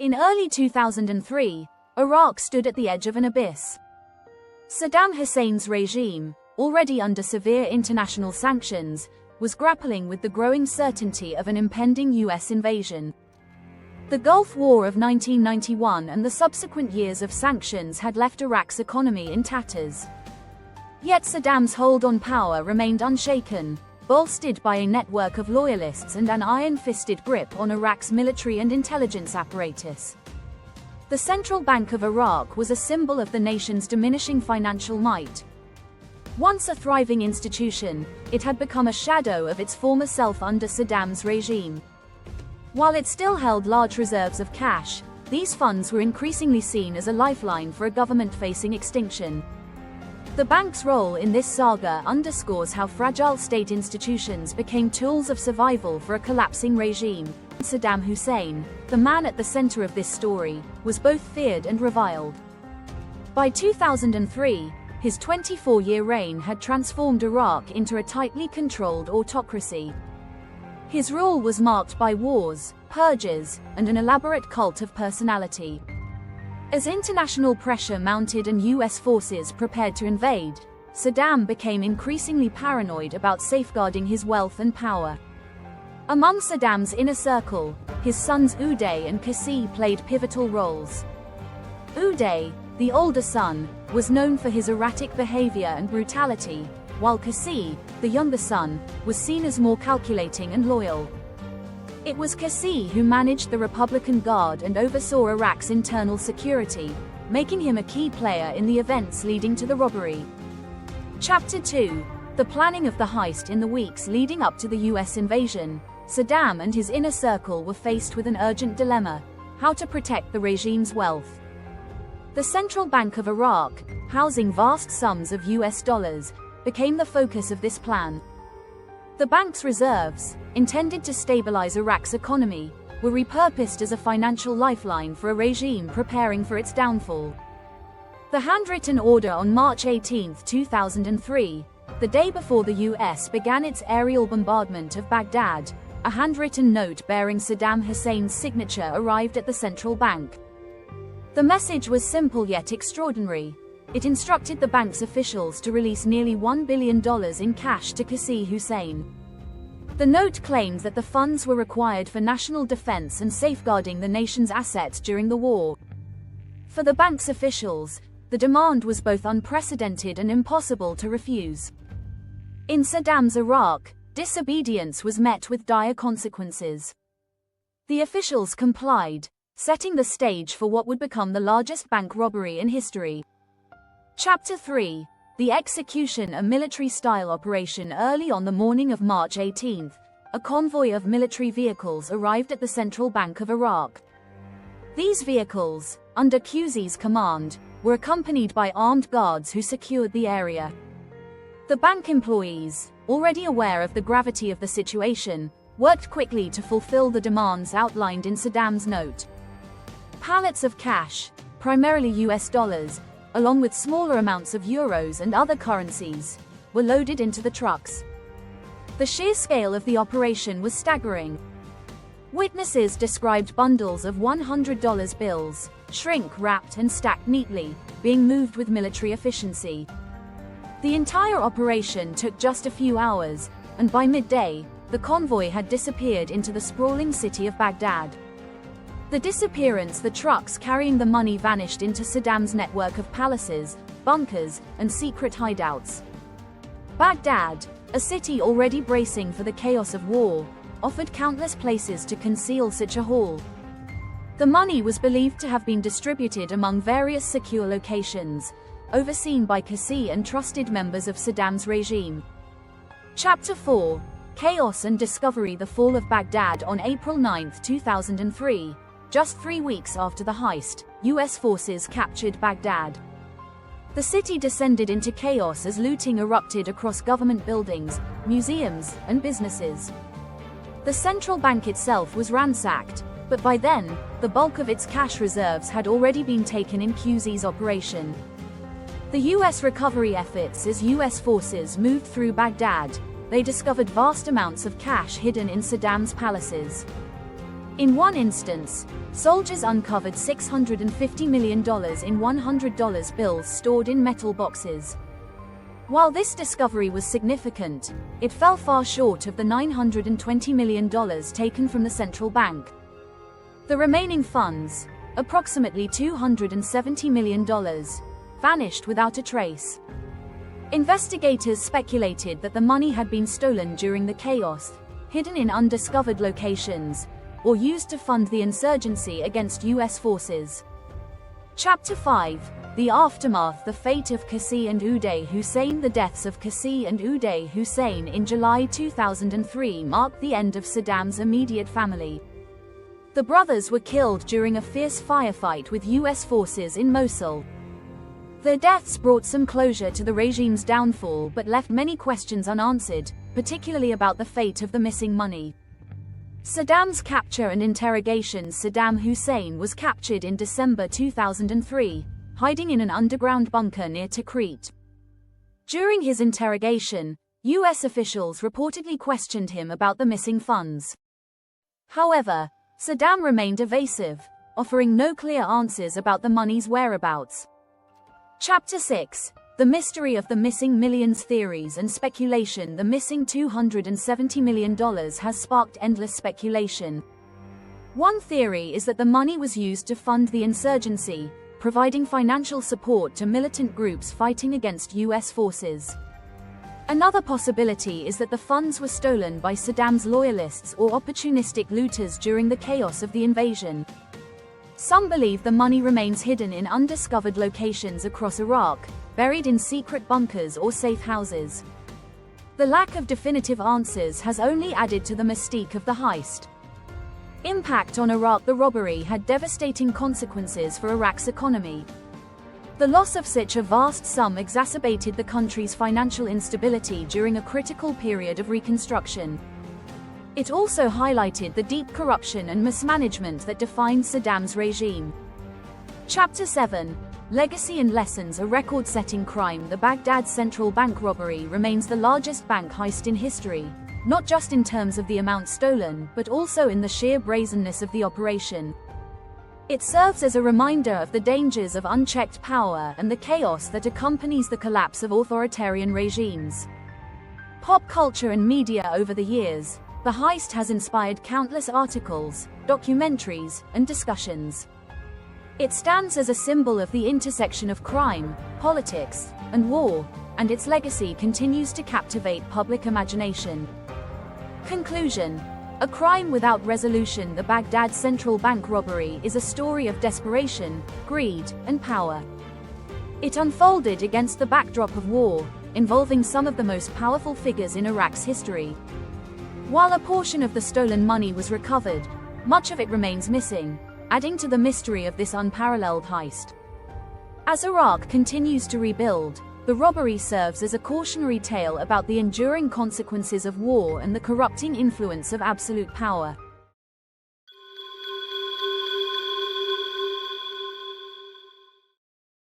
In early 2003, Iraq stood at the edge of an abyss. Saddam Hussein's regime, already under severe international sanctions, was grappling with the growing certainty of an impending US invasion. The Gulf War of 1991 and the subsequent years of sanctions had left Iraq's economy in tatters. Yet Saddam's hold on power remained unshaken, bolstered by a network of loyalists and an iron-fisted grip on Iraq's military and intelligence apparatus. The Central Bank of Iraq was a symbol of the nation's diminishing financial might. Once a thriving institution, it had become a shadow of its former self under Saddam's regime. While it still held large reserves of cash, these funds were increasingly seen as a lifeline for a government facing extinction. The bank's role in this saga underscores how fragile state institutions became tools of survival for a collapsing regime. Saddam Hussein, the man at the center of this story, was both feared and reviled. By 2003, his 24-year reign had transformed Iraq into a tightly controlled autocracy. His rule was marked by wars, purges, and an elaborate cult of personality. As international pressure mounted and US forces prepared to invade, Saddam became increasingly paranoid about safeguarding his wealth and power. Among Saddam's inner circle, his sons Uday and Qassi played pivotal roles. Uday, the older son, was known for his erratic behavior and brutality, while Qassi, the younger son, was seen as more calculating and loyal. It was Qassi who managed the Republican Guard and oversaw Iraq's internal security, making him a key player in the events leading to the robbery. Chapter 2: The planning of the heist. In the weeks leading up to the US invasion, Saddam and his inner circle were faced with an urgent dilemma: how to protect the regime's wealth. The Central Bank of Iraq, housing vast sums of US dollars, became the focus of this plan. The bank's reserves, intended to stabilize Iraq's economy, were repurposed as a financial lifeline for a regime preparing for its downfall. The handwritten order on March 18, 2003, the day before the US began its aerial bombardment of Baghdad, a handwritten note bearing Saddam Hussein's signature arrived at the central bank. The message was simple yet extraordinary. It instructed the bank's officials to release nearly $1 billion in cash to Qassi Hussein. The note claimed that the funds were required for national defense and safeguarding the nation's assets during the war. For the bank's officials, the demand was both unprecedented and impossible to refuse. In Saddam's Iraq, disobedience was met with dire consequences. The officials complied, setting the stage for what would become the largest bank robbery in history. Chapter 3: The execution. A military-style operation. Early on the morning of March 18, a convoy of military vehicles arrived at the Central Bank of Iraq. These vehicles, under Qassi's command, were accompanied by armed guards who secured the area. The bank employees, already aware of the gravity of the situation, worked quickly to fulfill the demands outlined in Saddam's note. Pallets of cash, primarily US dollars, along with smaller amounts of euros and other currencies, were loaded into the trucks. The sheer scale of the operation was staggering. Witnesses described bundles of $100 bills, shrink-wrapped and stacked neatly, being moved with military efficiency. The entire operation took just a few hours, and by midday, the convoy had disappeared into the sprawling city of Baghdad. The disappearance. The trucks carrying the money vanished into Saddam's network of palaces, bunkers, and secret hideouts. Baghdad, a city already bracing for the chaos of war, offered countless places to conceal such a haul. The money was believed to have been distributed among various secure locations, overseen by Qassi and trusted members of Saddam's regime. Chapter 4: Chaos and Discovery. The fall of Baghdad. On April 9, 2003. Just 3 weeks after the heist, US forces captured Baghdad. The city descended into chaos as looting erupted across government buildings, museums, and businesses. The central bank itself was ransacked, but by then, the bulk of its cash reserves had already been taken in Qassi's operation. The US recovery efforts. As US forces moved through Baghdad, they discovered vast amounts of cash hidden in Saddam's palaces. In one instance, soldiers uncovered $650 million in $100 bills stored in metal boxes. While this discovery was significant, it fell far short of the $920 million taken from the central bank. The remaining funds, approximately $270 million, vanished without a trace. Investigators speculated that the money had been stolen during the chaos, hidden in undiscovered locations, or used to fund the insurgency against U.S. forces. Chapter 5: The Aftermath. The fate of Qassi and Uday Hussein. The deaths of Qassi and Uday Hussein in July 2003 marked the end of Saddam's immediate family. The brothers were killed during a fierce firefight with U.S. forces in Mosul. Their deaths brought some closure to the regime's downfall but left many questions unanswered, particularly about the fate of the missing money. Saddam's capture and interrogation. Saddam Hussein was captured in December 2003, hiding in an underground bunker near Tikrit. During his interrogation, U.S. officials reportedly questioned him about the missing funds. However, Saddam remained evasive, offering no clear answers about the money's whereabouts. Chapter 6: The Mystery of the Missing Millions. Theories and speculation. The missing $270 million has sparked endless speculation. One theory is that the money was used to fund the insurgency, providing financial support to militant groups fighting against U.S. forces. Another possibility is that the funds were stolen by Saddam's loyalists or opportunistic looters during the chaos of the invasion. Some believe the money remains hidden in undiscovered locations across Iraq, buried in secret bunkers or safe houses. The lack of definitive answers has only added to the mystique of the heist. Impact on Iraq. The robbery had devastating consequences for Iraq's economy. The loss of such a vast sum exacerbated the country's financial instability during a critical period of reconstruction. It also highlighted the deep corruption and mismanagement that defined Saddam's regime. Chapter 7: Legacy and Lessons. A record-setting crime. The Baghdad Central Bank robbery remains the largest bank heist in history, not just in terms of the amount stolen, but also in the sheer brazenness of the operation. It serves as a reminder of the dangers of unchecked power and the chaos that accompanies the collapse of authoritarian regimes. Pop culture and media. Over the years, the heist has inspired countless articles, documentaries, and discussions. It stands as a symbol of the intersection of crime, politics, and war, and its legacy continues to captivate public imagination. Conclusion: a crime without resolution. The Baghdad Central Bank robbery is a story of desperation, greed, and power. It unfolded against the backdrop of war, involving some of the most powerful figures in Iraq's history. While a portion of the stolen money was recovered, much of it remains missing, adding to the mystery of this unparalleled heist. As Iraq continues to rebuild, the robbery serves as a cautionary tale about the enduring consequences of war and the corrupting influence of absolute power.